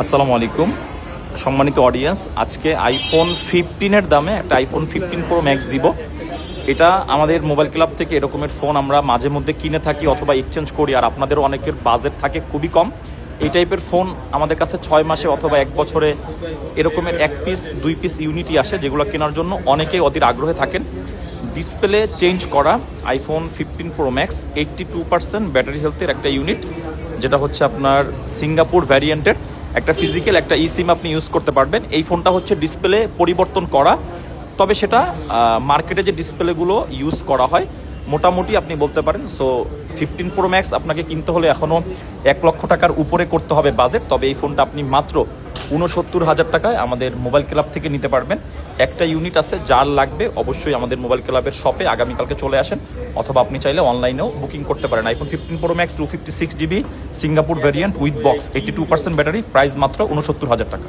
আসসালামু আলাইকুম সম্মানিত অডিয়েন্স, আজকে আইফোন 15-এর দামে একটা আইফোন 15 প্রো ম্যাক্স দিব। এটা আমাদের মোবাইল ক্লাব থেকে এরকমের ফোন আমরা মাঝে মধ্যে কিনে থাকি অথবা এক্সচেঞ্জ করি, আর আপনাদেরও অনেকের বাজেট থাকে খুবই কম। এই টাইপের ফোন আমাদের কাছে 6 মাসে অথবা 1 বছরে এরকমের 1 পিস 2 পিস ইউনিটই আসে, যেগুলো কেনার জন্য অনেকেই অধীর আগ্রহে থাকেন। ডিসপ্লে চেঞ্জ করা আইফোন 15 প্রো ম্যাক্স 82% ব্যাটারি হেলথের একটা ইউনিট, যেটা হচ্ছে আপনার সিঙ্গাপুর ভ্যারিয়েন্টের একটা ফিজিক্যাল একটা সিম আপনি ইউজ করতে পারবেন। এই ফোনটা হচ্ছে ডিসপ্লে পরিবর্তন করা, তবে সেটা মার্কেটে যে ডিসপ্লেগুলো ইউজ করা হয় মোটামুটি আপনি বলতে পারেন। সো 15 প্রো ম্যাক্স আপনাকে কিনতে হলে এখনও 1 লক্ষ টাকার উপরে করতে হবে বাজেট, তবে এই ফোনটা আপনি মাত্র 69,000 টাকায় আমাদের মোবাইল ক্লাব থেকে নিতে পারবেন। একটা ইউনিট আছে, যার লাগবে অবশ্যই আমাদের মোবাইল ক্লাবের শপে আগামীকালকে চলে আসেন, অথবা আপনি চাইলে অনলাইনেও বুকিং করতে পারেন। IPhone 15 pro max 256 GB Singapore variant with box 82% battery, price মাত্র 69,000 টাকা।